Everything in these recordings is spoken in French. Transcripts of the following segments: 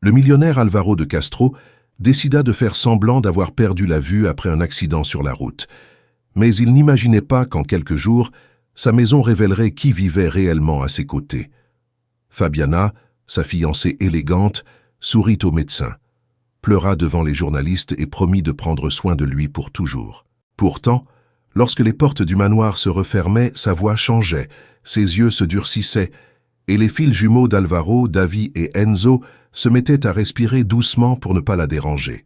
Le millionnaire Alvaro de Castro décida de faire semblant d'avoir perdu la vue après un accident sur la route. Mais il n'imaginait pas qu'en quelques jours, sa maison révélerait qui vivait réellement à ses côtés. Fabiana, sa fiancée élégante, sourit au médecin, pleura devant les journalistes et promit de prendre soin de lui pour toujours. Pourtant, lorsque les portes du manoir se refermaient, sa voix changeait, ses yeux se durcissaient, et les fils jumeaux d'Alvaro, Davi et Enzo se mettaient à respirer doucement pour ne pas la déranger.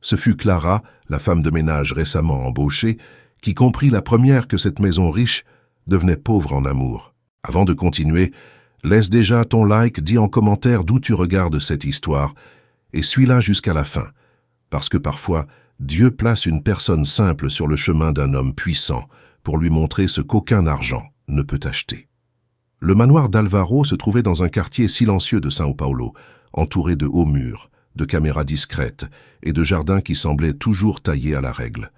Ce fut Clara, la femme de ménage récemment embauchée, qui comprit la première que cette maison riche devenait pauvre en amour. Avant de continuer, laisse déjà ton like, dis en commentaire d'où tu regardes cette histoire, et suis-la jusqu'à la fin, parce que parfois, Dieu place une personne simple sur le chemin d'un homme puissant pour lui montrer ce qu'aucun argent ne peut acheter. Le manoir d'Alvaro se trouvait dans un quartier silencieux de São Paulo, entouré de hauts murs, de caméras discrètes et de jardins qui semblaient toujours taillés à la règle.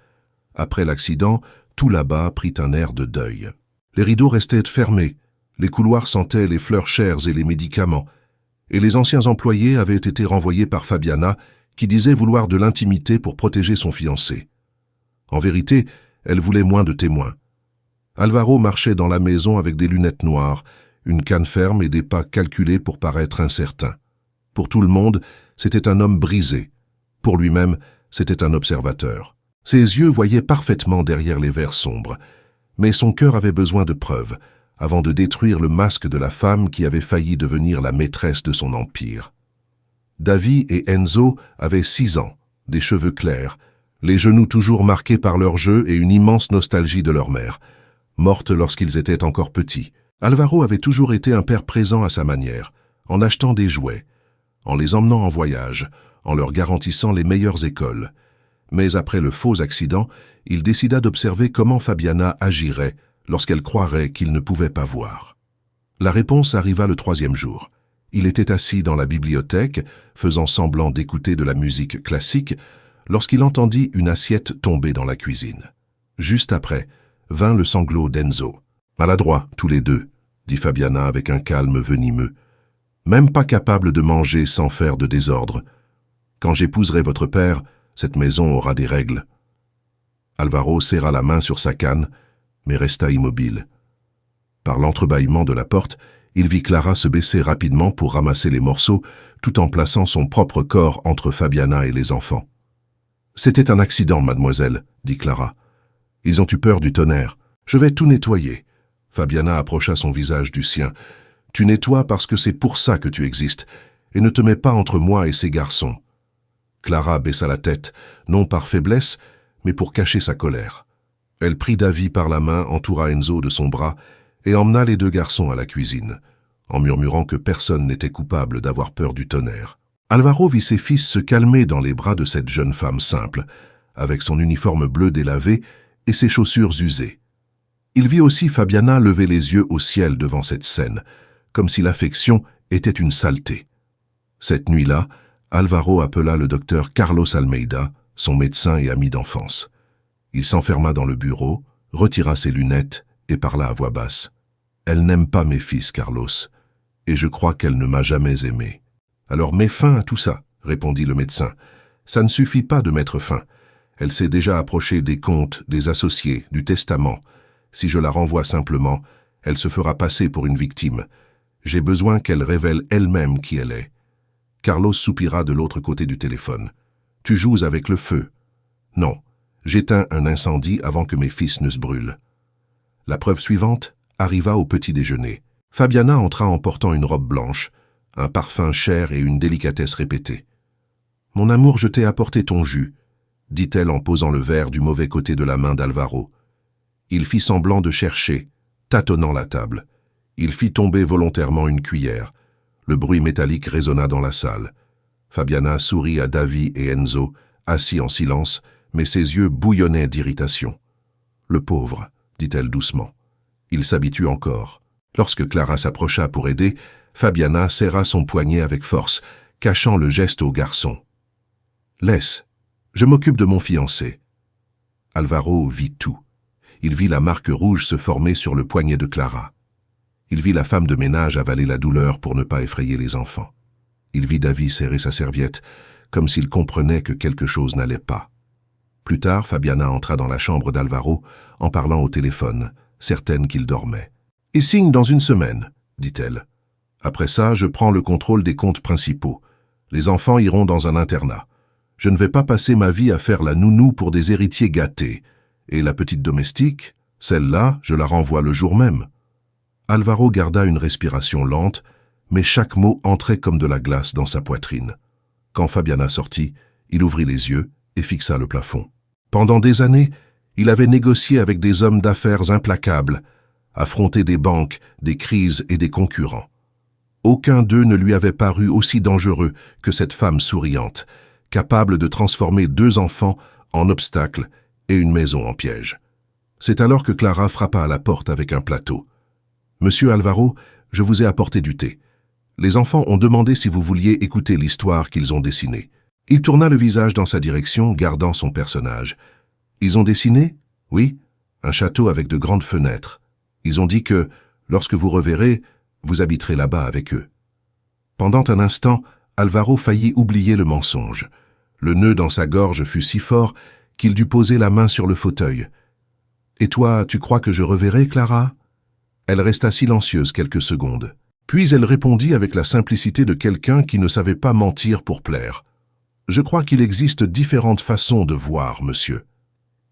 Après l'accident, tout là-bas prit un air de deuil. Les rideaux restaient fermés, les couloirs sentaient les fleurs chères et les médicaments, et les anciens employés avaient été renvoyés par Fabiana, qui disait vouloir de l'intimité pour protéger son fiancé. En vérité, elle voulait moins de témoins. Alvaro marchait dans la maison avec des lunettes noires, une canne ferme et des pas calculés pour paraître incertain. Pour tout le monde, c'était un homme brisé. Pour lui-même, c'était un observateur. Ses yeux voyaient parfaitement derrière les verres sombres, mais son cœur avait besoin de preuves, avant de détruire le masque de la femme qui avait failli devenir la maîtresse de son empire. Davi et Enzo avaient 6 ans, des cheveux clairs, les genoux toujours marqués par leur jeu et une immense nostalgie de leur mère, morte lorsqu'ils étaient encore petits. Alvaro avait toujours été un père présent à sa manière, en achetant des jouets, en les emmenant en voyage, en leur garantissant les meilleures écoles. Mais après le faux accident, il décida d'observer comment Fabiana agirait lorsqu'elle croirait qu'il ne pouvait pas voir. La réponse arriva le 3e jour. Il était assis dans la bibliothèque, faisant semblant d'écouter de la musique classique, lorsqu'il entendit une assiette tomber dans la cuisine. Juste après, vint le sanglot d'Enzo. « Maladroits, tous les deux », dit Fabiana avec un calme venimeux. « Même pas capable de manger sans faire de désordre. Quand j'épouserai votre père, cette maison aura des règles. » Alvaro serra la main sur sa canne, mais resta immobile. Par l'entrebâillement de la porte, il vit Clara se baisser rapidement pour ramasser les morceaux, tout en plaçant son propre corps entre Fabiana et les enfants. « C'était un accident, mademoiselle, » dit Clara. « Ils ont eu peur du tonnerre. Je vais tout nettoyer. » Fabiana approcha son visage du sien. « Tu nettoies parce que c'est pour ça que tu existes, et ne te mets pas entre moi et ces garçons. » Clara baissa la tête, non par faiblesse, mais pour cacher sa colère. Elle prit Davi par la main, entoura Enzo de son bras, et emmena les 2 garçons à la cuisine, en murmurant que personne n'était coupable d'avoir peur du tonnerre. Alvaro vit ses fils se calmer dans les bras de cette jeune femme simple, avec son uniforme bleu délavé et ses chaussures usées. Il vit aussi Fabiana lever les yeux au ciel devant cette scène, comme si l'affection était une saleté. Cette nuit-là, Alvaro appela le docteur Carlos Almeida, son médecin et ami d'enfance. Il s'enferma dans le bureau, retira ses lunettes et parla à voix basse. « Elle n'aime pas mes fils, Carlos, et je crois qu'elle ne m'a jamais aimé. »« Alors mets fin à tout ça, » répondit le médecin. « Ça ne suffit pas de mettre fin. Elle s'est déjà approchée des comptes, des associés, du testament. Si je la renvoie simplement, elle se fera passer pour une victime. J'ai besoin qu'elle révèle elle-même qui elle est. » Carlos soupira de l'autre côté du téléphone. « Tu joues avec le feu. »« Non, j'éteins un incendie avant que mes fils ne se brûlent. » La preuve suivante arriva au petit déjeuner. Fabiana entra en portant une robe blanche, un parfum cher et une délicatesse répétée. « Mon amour, je t'ai apporté ton jus, » dit-elle en posant le verre du mauvais côté de la main d'Alvaro. Il fit semblant de chercher, tâtonnant la table. Il fit tomber volontairement une cuillère. Le bruit métallique résonna dans la salle. Fabiana sourit à Davi et Enzo, assis en silence, mais ses yeux bouillonnaient d'irritation. « Le pauvre », dit-elle doucement. Il s'habitue encore. Lorsque Clara s'approcha pour aider, Fabiana serra son poignet avec force, cachant le geste au garçon. « Laisse, je m'occupe de mon fiancé. » Alvaro vit tout. Il vit la marque rouge se former sur le poignet de Clara. Il vit la femme de ménage avaler la douleur pour ne pas effrayer les enfants. Il vit Davy serrer sa serviette, comme s'il comprenait que quelque chose n'allait pas. Plus tard, Fabiana entra dans la chambre d'Alvaro en parlant au téléphone, certaine qu'il dormait. « Il signe dans une semaine, dit-elle. Après ça, je prends le contrôle des comptes principaux. Les enfants iront dans un internat. Je ne vais pas passer ma vie à faire la nounou pour des héritiers gâtés. Et la petite domestique, celle-là, je la renvoie le jour même. » Alvaro garda une respiration lente, mais chaque mot entrait comme de la glace dans sa poitrine. Quand Fabiana sortit, il ouvrit les yeux et fixa le plafond. Pendant des années, il avait négocié avec des hommes d'affaires implacables, affronté des banques, des crises et des concurrents. Aucun d'eux ne lui avait paru aussi dangereux que cette femme souriante, capable de transformer 2 enfants en obstacles et une maison en piège. C'est alors que Clara frappa à la porte avec un plateau. « Monsieur Alvaro, je vous ai apporté du thé. Les enfants ont demandé si vous vouliez écouter l'histoire qu'ils ont dessinée. » Il tourna le visage dans sa direction, gardant son personnage. « Ils ont dessiné ? Oui, un château avec de grandes fenêtres. Ils ont dit que, lorsque vous reverrez, vous habiterez là-bas avec eux. » Pendant un instant, Alvaro faillit oublier le mensonge. Le nœud dans sa gorge fut si fort qu'il dut poser la main sur le fauteuil. « Et toi, tu crois que je reverrai, Clara ?» Elle resta silencieuse quelques secondes. Puis elle répondit avec la simplicité de quelqu'un qui ne savait pas mentir pour plaire. « Je crois qu'il existe différentes façons de voir, monsieur.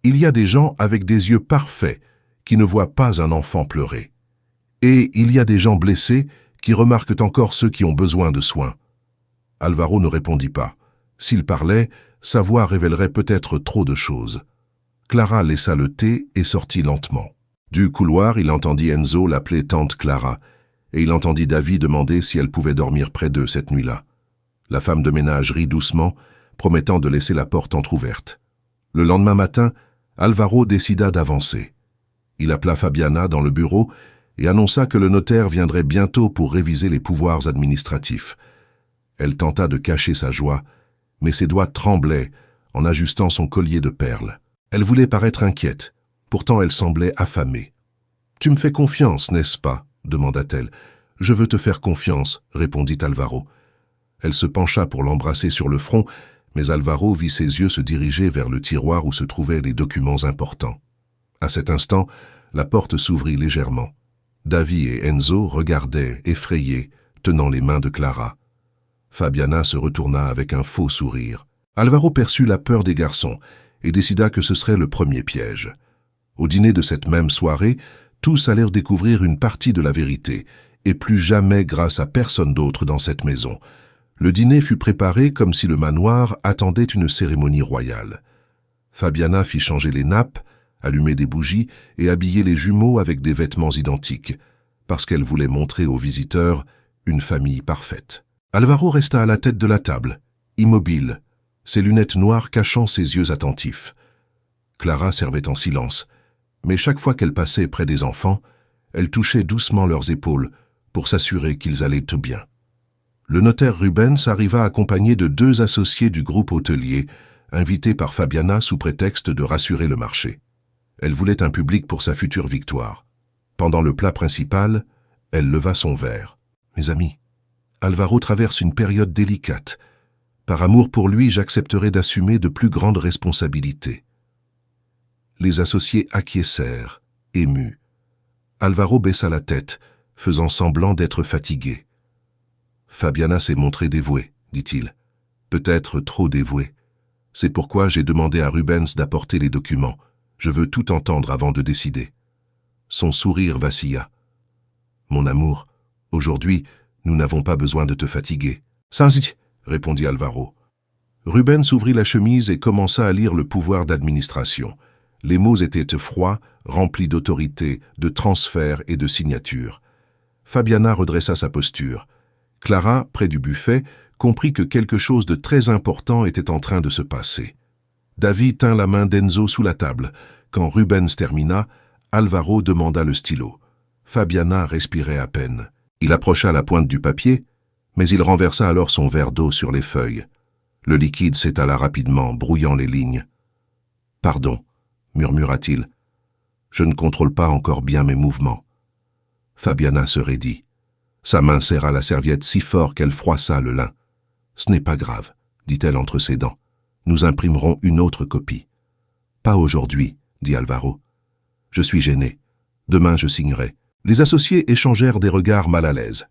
Il y a des gens avec des yeux parfaits qui ne voient pas un enfant pleurer. Et il y a des gens blessés qui remarquent encore ceux qui ont besoin de soins. » Alvaro ne répondit pas. S'il parlait, sa voix révélerait peut-être trop de choses. Clara laissa le thé et sortit lentement. Du couloir, il entendit Enzo l'appeler tante Clara, et il entendit Davy demander si elle pouvait dormir près d'eux cette nuit-là. La femme de ménage rit doucement, promettant de laisser la porte entr'ouverte. Le lendemain matin, Alvaro décida d'avancer. Il appela Fabiana dans le bureau et annonça que le notaire viendrait bientôt pour réviser les pouvoirs administratifs. Elle tenta de cacher sa joie, mais ses doigts tremblaient en ajustant son collier de perles. Elle voulait paraître inquiète, pourtant elle semblait affamée. « Tu me fais confiance, n'est-ce pas ?» demanda-t-elle. « Je veux te faire confiance, » répondit Alvaro. Elle se pencha pour l'embrasser sur le front, mais Alvaro vit ses yeux se diriger vers le tiroir où se trouvaient les documents importants. À cet instant, la porte s'ouvrit légèrement. Davy et Enzo regardaient, effrayés, tenant les mains de Clara. Fabiana se retourna avec un faux sourire. Alvaro perçut la peur des garçons et décida que ce serait le premier piège. Au dîner de cette même soirée, tous allèrent découvrir une partie de la vérité, et plus jamais grâce à personne d'autre dans cette maison. Le dîner fut préparé comme si le manoir attendait une cérémonie royale. Fabiana fit changer les nappes, allumer des bougies et habiller les jumeaux avec des vêtements identiques, parce qu'elle voulait montrer aux visiteurs une famille parfaite. Alvaro resta à la tête de la table, immobile, ses lunettes noires cachant ses yeux attentifs. Clara servait en silence, mais chaque fois qu'elle passait près des enfants, elle touchait doucement leurs épaules pour s'assurer qu'ils allaient tout bien. Le notaire Rubens arriva accompagné de 2 associés du groupe hôtelier, invités par Fabiana sous prétexte de rassurer le marché. Elle voulait un public pour sa future victoire. Pendant le plat principal, elle leva son verre. « Mes amis, Alvaro traverse une période délicate. Par amour pour lui, j'accepterai d'assumer de plus grandes responsabilités. » Les associés acquiescèrent, émus. Alvaro baissa la tête, faisant semblant d'être fatigué. « Fabiana s'est montrée dévouée, dit-il. Peut-être trop dévouée. C'est pourquoi j'ai demandé à Rubens d'apporter les documents. Je veux tout entendre avant de décider. » Son sourire vacilla. « Mon amour, aujourd'hui, nous n'avons pas besoin de te fatiguer. »« Sans-y, » répondit Alvaro. Rubens ouvrit la chemise et commença à lire le pouvoir d'administration. Les mots étaient froids, remplis d'autorité, de transfert et de signature. Fabiana redressa sa posture. Clara, près du buffet, comprit que quelque chose de très important était en train de se passer. Davy tint la main d'Enzo sous la table. Quand Rubens termina, Alvaro demanda le stylo. Fabiana respirait à peine. Il approcha la pointe du papier, mais il renversa alors son verre d'eau sur les feuilles. Le liquide s'étala rapidement, brouillant les lignes. « Pardon, » murmura-t-il. « Je ne contrôle pas encore bien mes mouvements. » Fabiana se raidit. Sa main serra la serviette si fort qu'elle froissa le lin. Ce n'est pas grave, dit-elle entre ses dents. Nous imprimerons une autre copie. Pas aujourd'hui, dit Alvaro. Je suis gêné. Demain je signerai. Les associés échangèrent des regards mal à l'aise.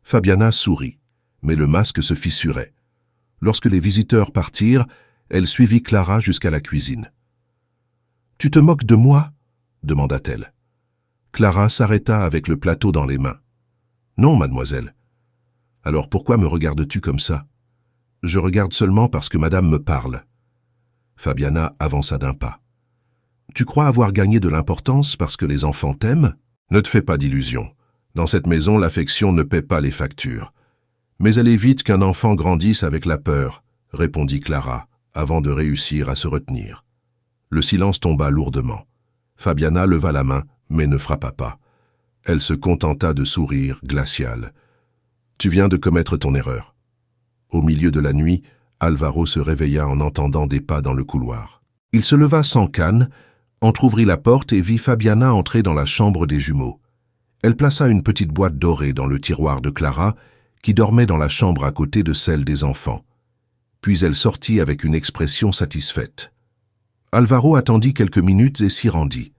Fabiana sourit, mais le masque se fissurait. Lorsque les visiteurs partirent, elle suivit Clara jusqu'à la cuisine. « Tu te moques de moi ?» demanda-t-elle. Clara s'arrêta avec le plateau dans les mains. « Non, mademoiselle. »« Alors pourquoi me regardes-tu comme ça ?»« Je regarde seulement parce que madame me parle. » Fabiana avança d'un pas. « Tu crois avoir gagné de l'importance parce que les enfants t'aiment ? Ne te fais pas d'illusions. Dans cette maison, l'affection ne paie pas les factures. Mais elle évite qu'un enfant grandisse avec la peur, » répondit Clara, avant de réussir à se retenir. Le silence tomba lourdement. Fabiana leva la main, mais ne frappa pas. Elle se contenta de sourire glacial. « Tu viens de commettre ton erreur. » Au milieu de la nuit, Alvaro se réveilla en entendant des pas dans le couloir. Il se leva sans canne, entr'ouvrit la porte et vit Fabiana entrer dans la chambre des jumeaux. Elle plaça une petite boîte dorée dans le tiroir de Clara, qui dormait dans la chambre à côté de celle des enfants. Puis elle sortit avec une expression satisfaite. Alvaro attendit quelques minutes et s'y rendit.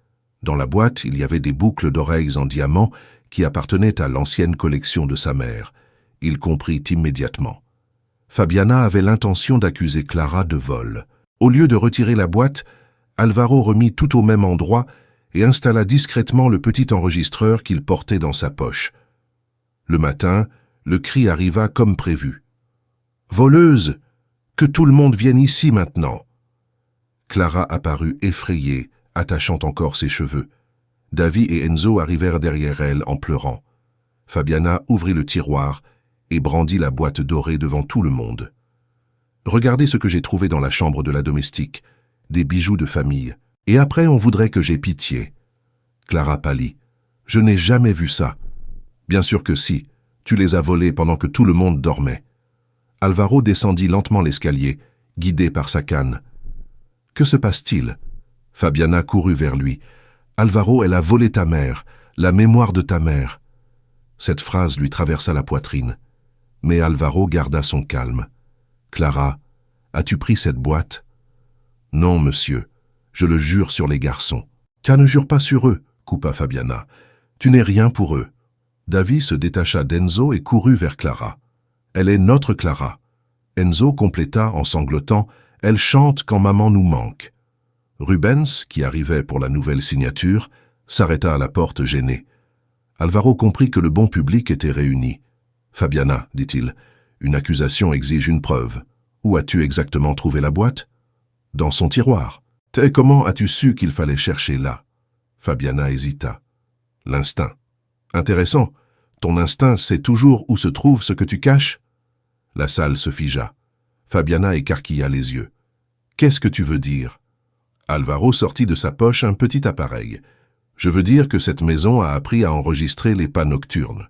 Dans la boîte, il y avait des boucles d'oreilles en diamant qui appartenaient à l'ancienne collection de sa mère. Il comprit immédiatement. Fabiana avait l'intention d'accuser Clara de vol. Au lieu de retirer la boîte, Alvaro remit tout au même endroit et installa discrètement le petit enregistreur qu'il portait dans sa poche. Le matin, le cri arriva comme prévu. « Voleuse! Que tout le monde vienne ici maintenant !» Clara apparut effrayée, attachant encore ses cheveux. Davy et Enzo arrivèrent derrière elle en pleurant. Fabiana ouvrit le tiroir et brandit la boîte dorée devant tout le monde. « Regardez ce que j'ai trouvé dans la chambre de la domestique, des bijoux de famille. Et après, on voudrait que j'aie pitié. » Clara pâlit. « Je n'ai jamais vu ça. » »« Bien sûr que si. Tu les as volés pendant que tout le monde dormait. » Alvaro descendit lentement l'escalier, guidé par sa canne. « Que se passe-t-il » Fabiana courut vers lui. « Alvaro, elle a volé ta mère, la mémoire de ta mère. » Cette phrase lui traversa la poitrine. Mais Alvaro garda son calme. « Clara, as-tu pris cette boîte ?»« Non, monsieur. Je le jure sur les garçons. »« Tiens, ne jure pas sur eux, » coupa Fabiana. « Tu n'es rien pour eux. » Davy se détacha d'Enzo et courut vers Clara. « Elle est notre Clara. » Enzo compléta en sanglotant « Elle chante quand maman nous manque. » Rubens, qui arrivait pour la nouvelle signature, s'arrêta à la porte gêné. Alvaro comprit que le bon public était réuni. « Fabiana, dit-il, une accusation exige une preuve. Où as-tu exactement trouvé la boîte ?»« Dans son tiroir. »« Comment as-tu su qu'il fallait chercher là ?» Fabiana hésita. « L'instinct. »« Intéressant. Ton instinct sait toujours où se trouve ce que tu caches ?» La salle se figea. Fabiana écarquilla les yeux. « Qu'est-ce que tu veux dire ?» Alvaro sortit de sa poche un petit appareil. « Je veux dire que cette maison a appris à enregistrer les pas nocturnes. »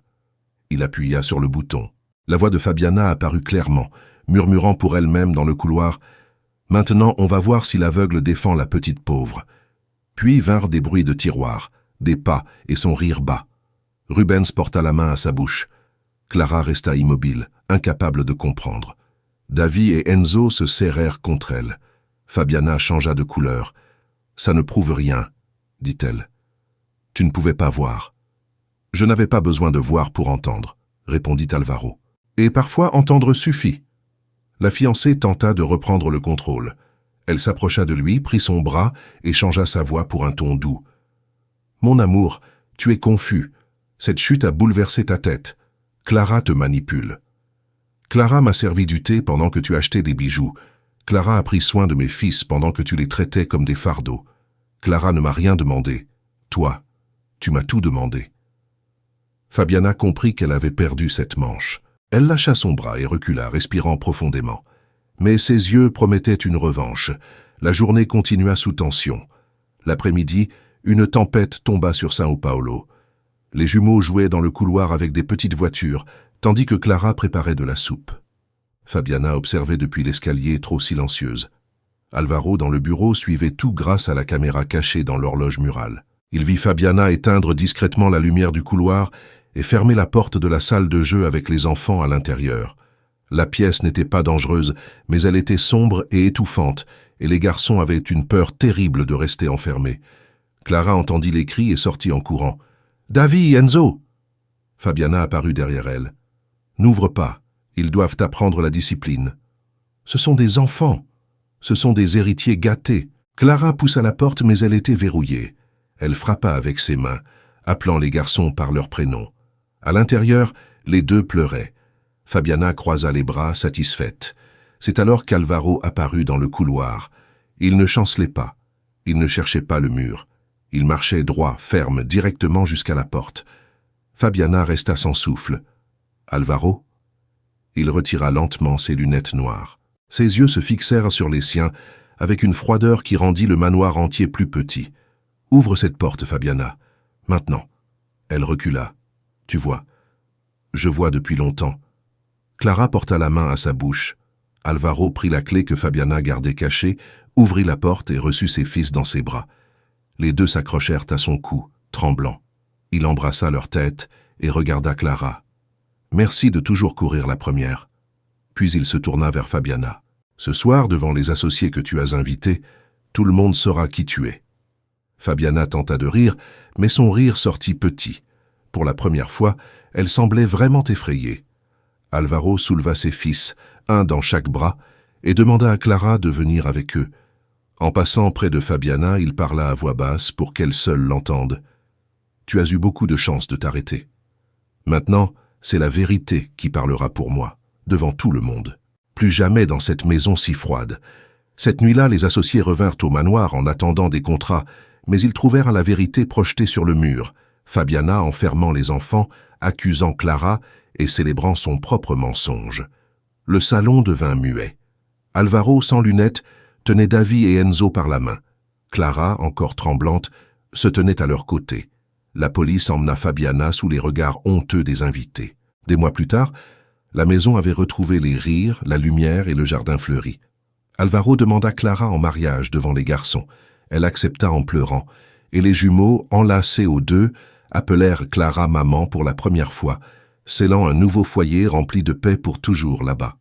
Il appuya sur le bouton. La voix de Fabiana apparut clairement, murmurant pour elle-même dans le couloir « Maintenant, on va voir si l'aveugle défend la petite pauvre. » Puis vinrent des bruits de tiroirs, des pas et son rire bas. Rubens porta la main à sa bouche. Clara resta immobile, incapable de comprendre. Davy et Enzo se serrèrent contre elle. Fabiana changea de couleur. « Ça ne prouve rien, » dit-elle. « Tu ne pouvais pas voir. »« Je n'avais pas besoin de voir pour entendre, » répondit Alvaro. « Et parfois entendre suffit. » La fiancée tenta de reprendre le contrôle. Elle s'approcha de lui, prit son bras et changea sa voix pour un ton doux. « Mon amour, tu es confus. Cette chute a bouleversé ta tête. Clara te manipule. Clara m'a servi du thé pendant que tu achetais des bijoux. Clara a pris soin de mes fils pendant que tu les traitais comme des fardeaux. Clara ne m'a rien demandé. Toi, tu m'as tout demandé. » Fabiana comprit qu'elle avait perdu cette manche. Elle lâcha son bras et recula, respirant profondément. Mais ses yeux promettaient une revanche. La journée continua sous tension. L'après-midi, une tempête tomba sur São Paulo. Les jumeaux jouaient dans le couloir avec des petites voitures, tandis que Clara préparait de la soupe. Fabiana observait depuis l'escalier, trop silencieuse. Alvaro, dans le bureau, suivait tout grâce à la caméra cachée dans l'horloge murale. Il vit Fabiana éteindre discrètement la lumière du couloir et fermer la porte de la salle de jeu avec les enfants à l'intérieur. La pièce n'était pas dangereuse, mais elle était sombre et étouffante, et les garçons avaient une peur terrible de rester enfermés. Clara entendit les cris et sortit en courant. « Davy, Enzo !» Fabiana apparut derrière elle. « N'ouvre pas, ils doivent apprendre la discipline. »« Ce sont des enfants, ce sont des héritiers gâtés. » Clara poussa la porte, mais elle était verrouillée. Elle frappa avec ses mains, appelant les garçons par leur prénom. À l'intérieur, les deux pleuraient. Fabiana croisa les bras, satisfaite. C'est alors qu'Alvaro apparut dans le couloir. Il ne chancelait pas. Il ne cherchait pas le mur. Il marchait droit, ferme, directement jusqu'à la porte. Fabiana resta sans souffle. « Alvaro ?» Il retira lentement ses lunettes noires. Ses yeux se fixèrent sur les siens, avec une froideur qui rendit le manoir entier plus petit. « Ouvre cette porte, Fabiana. Maintenant. » Elle recula. « Tu vois. Je vois depuis longtemps. » Clara porta la main à sa bouche. Alvaro prit la clé que Fabiana gardait cachée, ouvrit la porte et reçut ses fils dans ses bras. Les deux s'accrochèrent à son cou, tremblants. Il embrassa leur tête et regarda Clara. « Merci de toujours courir la première. » Puis il se tourna vers Fabiana. « Ce soir, devant les associés que tu as invités, tout le monde saura qui tu es. » Fabiana tenta de rire, mais son rire sortit petit. Pour la première fois, elle semblait vraiment effrayée. Alvaro souleva ses fils, un dans chaque bras, et demanda à Clara de venir avec eux. En passant près de Fabiana, il parla à voix basse pour qu'elle seule l'entende. « Tu as eu beaucoup de chance de t'arrêter. Maintenant, c'est la vérité qui parlera pour moi, devant tout le monde. Plus jamais dans cette maison si froide. » Cette nuit-là, les associés revinrent au manoir en attendant des contrats, mais ils trouvèrent la vérité projetée sur le mur, Fabiana enfermant les enfants, accusant Clara et célébrant son propre mensonge. Le salon devint muet. Alvaro, sans lunettes, tenait Davy et Enzo par la main. Clara, encore tremblante, se tenait à leur côté. La police emmena Fabiana sous les regards honteux des invités. Des mois plus tard, la maison avait retrouvé les rires, la lumière et le jardin fleuri. Alvaro demanda Clara en mariage devant les garçons. Elle accepta en pleurant, et les jumeaux, enlacés aux deux, appelèrent Clara maman pour la première fois, scellant un nouveau foyer rempli de paix pour toujours là-bas.